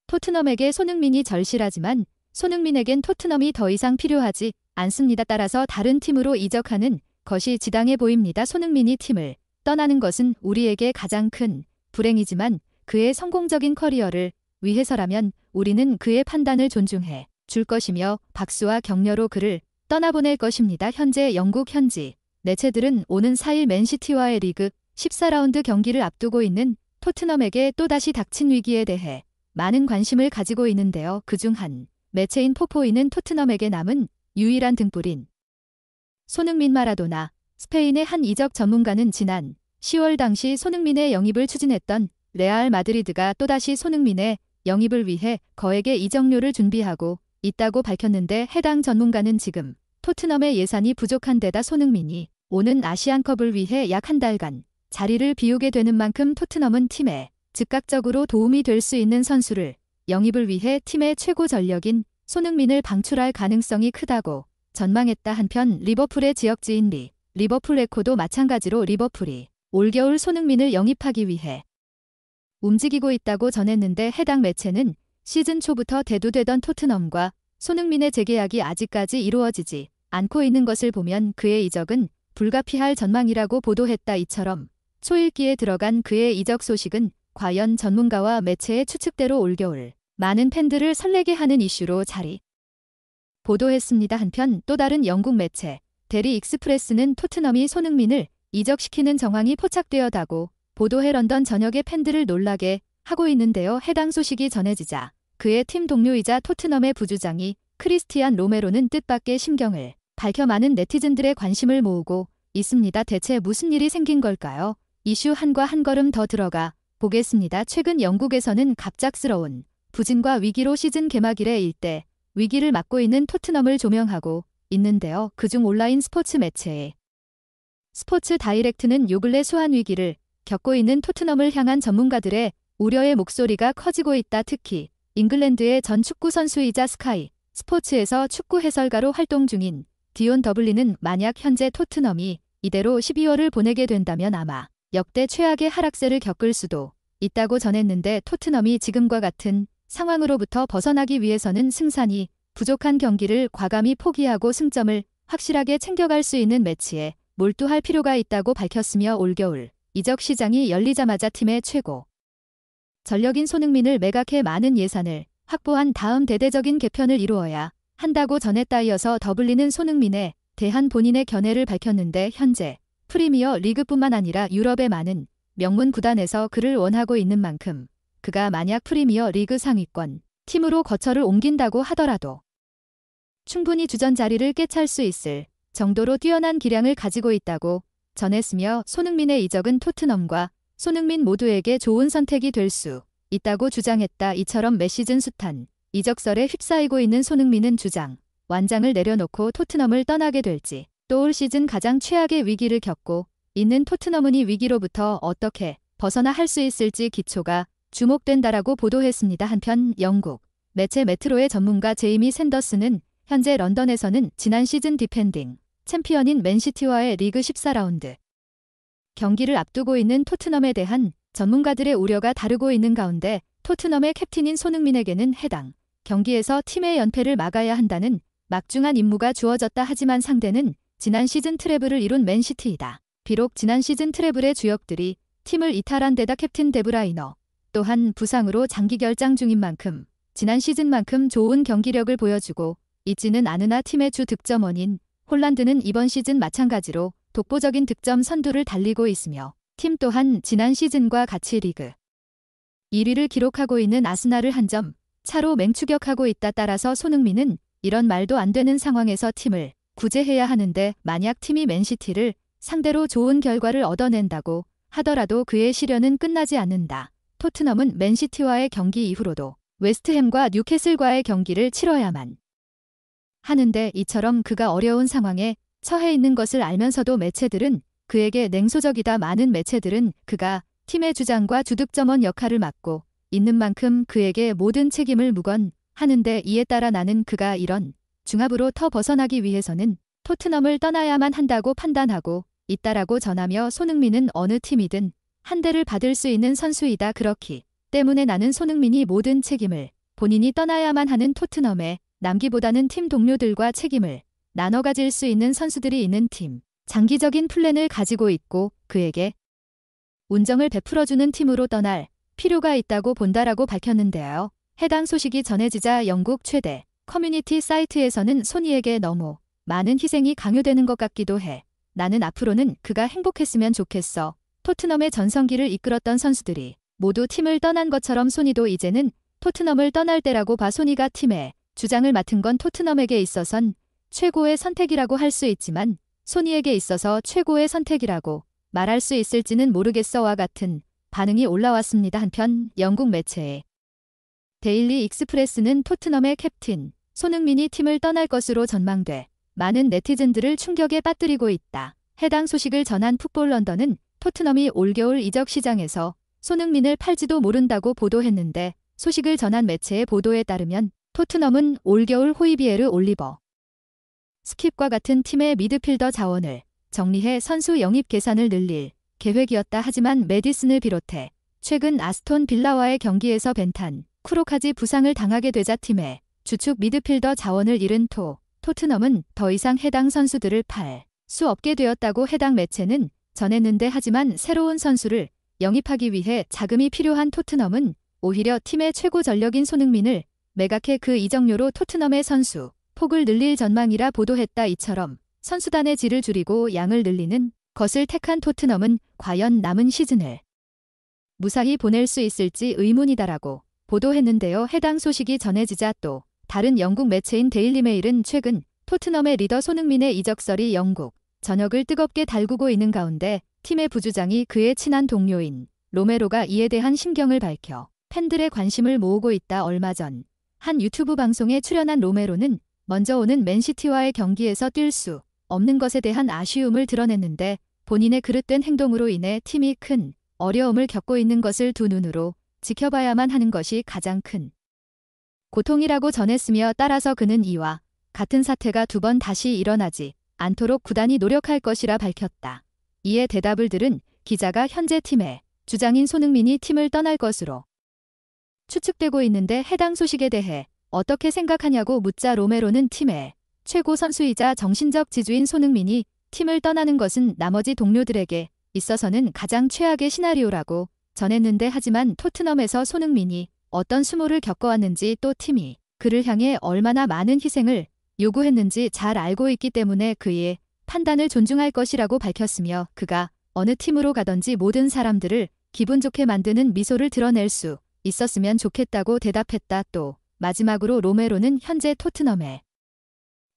토트넘에게 손흥민이 절실하지만 손흥민에겐 토트넘이 더 이상 필요하지 않습니다. 따라서 다른 팀으로 이적하는 것이 지당해 보입니다. 손흥민이 팀을 떠나는 것은 우리에게 가장 큰 불행이지만 그의 성공적인 커리어를 위해서라면 우리는 그의 판단을 존중해 줄 것이며 박수와 격려로 그를 떠나보낼 것입니다. 현재 영국 현지 매체들은 오는 4일 맨시티와의 리그 14라운드 경기를 앞두고 있는 토트넘에게 또다시 닥친 위기에 대해 많은 관심을 가지고 있는데요. 그중 한 매체인 포포이는 토트넘에게 남은 유일한 등불인 손흥민 마라도나 스페인의 한 이적 전문가는 지난 10월 당시 손흥민의 영입을 추진했던 레알 마드리드가 또다시 손흥민의 영입을 위해 거액의 이적료를 준비하고 있다고 밝혔는데 해당 전문가는 지금 토트넘의 예산이 부족한 데다 손흥민이 오는 아시안컵을 위해 약 한 달간 자리를 비우게 되는 만큼 토트넘은 팀에 즉각적으로 도움이 될 수 있는 선수를 영입을 위해 팀의 최고 전력인 손흥민을 방출할 가능성이 크다고 전망했다. 한편 리버풀의 지역지인 리버풀 에코도 마찬가지로 리버풀이 올겨울 손흥민을 영입하기 위해 움직이고 있다고 전했는데 해당 매체는 시즌 초부터 대두되던 토트넘과 손흥민의 재계약이 아직까지 이루어지지 않고 있는 것을 보면 그의 이적은 불가피할 전망이라고 보도했다. 이처럼 초읽기에 들어간 그의 이적 소식은 과연 전문가와 매체의 추측대로 올겨울 많은 팬들을 설레게 하는 이슈로 자리 보도했습니다. 한편 또 다른 영국 매체 데리 익스프레스는 토트넘이 손흥민을 이적시키는 정황이 포착되었다고 보도해 런던 전역의 팬들을 놀라게 하고 있는데요. 해당 소식이 전해지자 그의 팀 동료이자 토트넘의 부주장이 크리스티안 로메로는 뜻밖의 심경을 밝혀 많은 네티즌들의 관심을 모으고 있습니다. 대체 무슨 일이 생긴 걸까요? 이슈 한과 한 걸음 더 들어가 보겠습니다. 최근 영국에서는 갑작스러운 부진과 위기로 시즌 개막일에 일대 위기를 맞고 있는 토트넘을 조명하고 있는데요. 그중 온라인 스포츠 매체의 스포츠 다이렉트는 요 근래 수한 위기를 겪고 있는 토트넘을 향한 전문가들의 우려의 목소리가 커지고 있다. 특히 잉글랜드의 전 축구 선수이자 스카이 스포츠에서 축구 해설가로 활동 중인 디온 더블리는 만약 현재 토트넘이 이대로 12월을 보내게 된다면 아마 역대 최악의 하락세를 겪을 수도 있다고 전했는데 토트넘이 지금과 같은 상황으로부터 벗어나기 위해서는 승산이 부족한 경기를 과감히 포기하고 승점을 확실하게 챙겨갈 수 있는 매치에 몰두할 필요가 있다고 밝혔으며 올겨울 이적 시장이 열리자마자 팀의 최고 전력인 손흥민을 매각해 많은 예산을 확보한 다음 대대적인 개편을 이루어야 한다고 전했다. 이어서 더블리는 손흥민에 대한 본인의 견해를 밝혔는데 현재 프리미어 리그뿐만 아니라 유럽의 많은 명문 구단에서 그를 원하고 있는 만큼 그가 만약 프리미어 리그 상위권 팀으로 거처를 옮긴다고 하더라도 충분히 주전 자리를 꿰찰 수 있을 정도로 뛰어난 기량을 가지고 있다고 전했으며 손흥민의 이적은 토트넘과 손흥민 모두에게 좋은 선택이 될 수 있다고 주장했다. 이처럼 매 시즌 숱한 이적설에 휩싸이고 있는 손흥민은 주장 완장을 내려놓고 토트넘을 떠나게 될지 또 올 시즌 가장 최악의 위기를 겪고 있는 토트넘은 이 위기로부터 어떻게 벗어나 할 수 있을지 기초가 주목된다라고 보도했습니다. 한편 영국 매체 메트로의 전문가 제이미 샌더스는 현재 런던에서는 지난 시즌 디펜딩 챔피언인 맨시티와의 리그 14라운드 경기를 앞두고 있는 토트넘에 대한 전문가들의 우려가 다르고 있는 가운데 토트넘의 캡틴인 손흥민에게는 해당 경기에서 팀의 연패를 막아야 한다는 막중한 임무가 주어졌다. 하지만 상대는 지난 시즌 트래블을 이룬 맨시티이다. 비록 지난 시즌 트래블의 주역들이 팀을 이탈한 데다 캡틴 데브라이너 또한 부상으로 장기 결장 중인 만큼 지난 시즌만큼 좋은 경기력을 보여주고 있지는 않으나 팀의 주 득점원인 홀란드는 이번 시즌 마찬가지로 독보적인 득점 선두를 달리고 있으며 팀 또한 지난 시즌과 같이 리그 1위를 기록하고 있는 아스날을 한 점 차로 맹추격하고 있다. 따라서 손흥민은 이런 말도 안 되는 상황에서 팀을 구제해야 하는데 만약 팀이 맨시티를 상대로 좋은 결과를 얻어낸다고 하더라도 그의 시련은 끝나지 않는다. 토트넘은 맨시티와의 경기 이후로도 웨스트햄과 뉴캐슬과의 경기를 치러야만 하는데 이처럼 그가 어려운 상황에 처해 있는 것을 알면서도 매체들은 그에게 냉소적이다. 많은 매체들은 그가 팀의 주장과 주득점원 역할을 맡고 있는 만큼 그에게 모든 책임을 묵언하는데 이에 따라 나는 그가 이런 중압으로부터 벗어나기 위해서는 토트넘을 떠나야만 한다고 판단하고 있다라고 전하며 손흥민은 어느 팀이든 한 대를 받을 수 있는 선수이다. 그렇기 때문에 나는 손흥민이 모든 책임을 본인이 떠나야만 하는 토트넘에 남기보다는 팀 동료들과 책임을 나눠 가질 수 있는 선수들이 있는 팀, 장기적인 플랜을 가지고 있고 그에게 운정을 베풀어주는 팀으로 떠날 필요가 있다고 본다라고 밝혔는데요. 해당 소식이 전해지자 영국 최대 커뮤니티 사이트에서는 소니에게 너무 많은 희생이 강요되는 것 같기도 해. 나는 앞으로는 그가 행복했으면 좋겠어. 토트넘의 전성기를 이끌었던 선수들이 모두 팀을 떠난 것처럼 소니도 이제는 토트넘을 떠날 때라고 봐. 소니가 팀의 주장을 맡은 건 토트넘에게 있어선 최고의 선택이라고 할 수 있지만 소니에게 있어서 최고의 선택이라고 말할 수 있을지는 모르겠어와 같은 반응이 올라왔습니다. 한편 영국 매체의 데일리 익스프레스는 토트넘의 캡틴 손흥민이 팀을 떠날 것으로 전망돼 많은 네티즌들을 충격에 빠뜨리고 있다. 해당 소식을 전한 풋볼 런던은 토트넘이 올겨울 이적 시장에서 손흥민을 팔지도 모른다고 보도했는데 소식을 전한 매체의 보도에 따르면 토트넘은 올겨울 호이비에르 올리버 스킵과 같은 팀의 미드필더 자원을 정리해 선수 영입 계산을 늘릴 계획이었다. 하지만 메디슨을 비롯해 최근 아스톤 빌라와의 경기에서 벤탄 쿠로카지 부상을 당하게 되자 팀의 주축 미드필더 자원을 잃은 토트넘은 더 이상 해당 선수들을 팔 수 없게 되었다고 해당 매체는 전했는데 하지만 새로운 선수를 영입하기 위해 자금이 필요한 토트넘은 오히려 팀의 최고 전력인 손흥민을 매각해 그 이적료로 토트넘의 선수 폭을 늘릴 전망이라 보도했다. 이처럼 선수단의 질을 줄이고 양을 늘리는 것을 택한 토트넘은 과연 남은 시즌을 무사히 보낼 수 있을지 의문이다라고 보도했는데요. 해당 소식이 전해지자 또 다른 영국 매체인 데일리메일은 최근 토트넘의 리더 손흥민의 이적설이 영국 전역을 뜨겁게 달구고 있는 가운데 팀의 부주장이 그의 친한 동료인 로메로가 이에 대한 심경을 밝혀 팬들의 관심을 모으고 있다. 얼마 전 한 유튜브 방송에 출연한 로메로는 먼저 오는 맨시티와의 경기에서 뛸 수 없는 것에 대한 아쉬움을 드러냈는데 본인의 그릇된 행동으로 인해 팀이 큰 어려움을 겪고 있는 것을 두 눈으로 지켜봐야만 하는 것이 가장 큰 고통이라고 전했으며 따라서 그는 이와 같은 사태가 두 번 다시 일어나지 않도록 구단이 노력할 것이라 밝혔다. 이에 대답을 들은 기자가 현재 팀의 주장인 손흥민이 팀을 떠날 것으로 추측되고 있는데 해당 소식에 대해 어떻게 생각하냐고 묻자 로메로는 팀의 최고 선수이자 정신적 지주인 손흥민이 팀을 떠나는 것은 나머지 동료들에게 있어서는 가장 최악의 시나리오라고 전했는데 하지만 토트넘에서 손흥민이 어떤 수모를 겪어왔는지 또 팀이 그를 향해 얼마나 많은 희생을 요구했는지 잘 알고 있기 때문에 그의 판단을 존중할 것이라고 밝혔으며 그가 어느 팀으로 가든지 모든 사람들을 기분 좋게 만드는 미소를 드러낼 수 있었으면 좋겠다고 대답했다. 또 마지막으로 로메로는 현재 토트넘의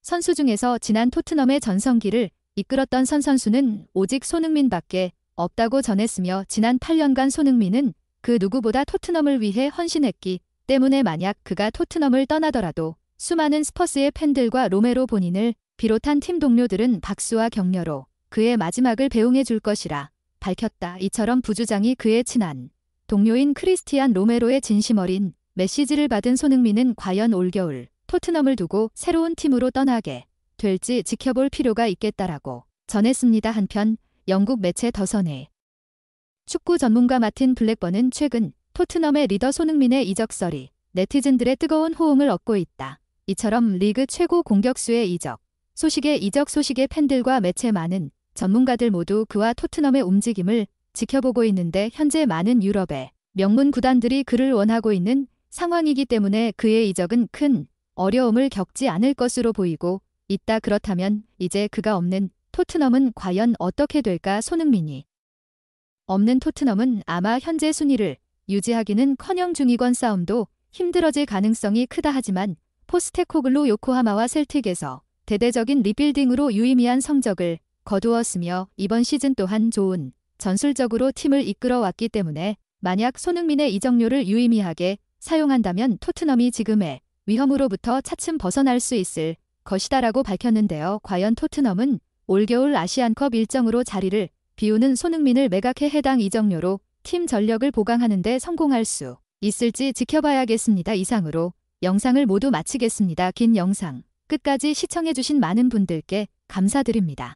선수 중에서 지난 토트넘의 전성기를 이끌었던 선수는 오직 손흥민밖에 없다고 전했으며 지난 8년간 손흥민은 그 누구보다 토트넘을 위해 헌신했기 때문에 만약 그가 토트넘을 떠나더라도 수많은 스퍼스의 팬들과 로메로 본인을 비롯한 팀 동료들은 박수와 격려로 그의 마지막을 배웅해 줄 것이라 밝혔다. 이처럼 부주장이 그의 친한 동료인 크리스티안 로메로의 진심 어린 메시지를 받은 손흥민은 과연 올겨울 토트넘을 두고 새로운 팀으로 떠나게 될지 지켜볼 필요가 있겠다라고 전했습니다. 한편 영국 매체 더선의 축구 전문가 마틴 블랙번은 최근 토트넘의 리더 손흥민의 이적설이 네티즌들의 뜨거운 호응을 얻고 있다. 이처럼 리그 최고 공격수의 이적 소식에 팬들과 매체 많은 전문가들 모두 그와 토트넘의 움직임을 지켜보고 있는데 현재 많은 유럽의 명문 구단들이 그를 원하고 있는 상황이기 때문에 그의 이적은 큰 어려움을 겪지 않을 것으로 보이고 있다. 그렇다면 이제 그가 없는 토트넘은 과연 어떻게 될까? 손흥민이 없는 토트넘은 아마 현재 순위를 유지하기는커녕 중위권 싸움도 힘들어질 가능성이 크다. 하지만 포스테코글루 요코하마와 셀틱에서 대대적인 리빌딩으로 유의미한 성적을 거두었으며 이번 시즌 또한 좋은 전술적으로 팀을 이끌어왔기 때문에 만약 손흥민의 이적료를 유의미하게 사용한다면 토트넘이 지금의 위험으로부터 차츰 벗어날 수 있을 것이다라고 밝혔는데요. 과연 토트넘은 올겨울 아시안컵 일정으로 자리를 비우는 손흥민을 매각해 해당 이적료로 팀 전력을 보강하는 데 성공할 수 있을지 지켜봐야겠습니다. 이상으로 영상을 모두 마치겠습니다. 긴 영상 끝까지 시청해주신 많은 분들께 감사드립니다.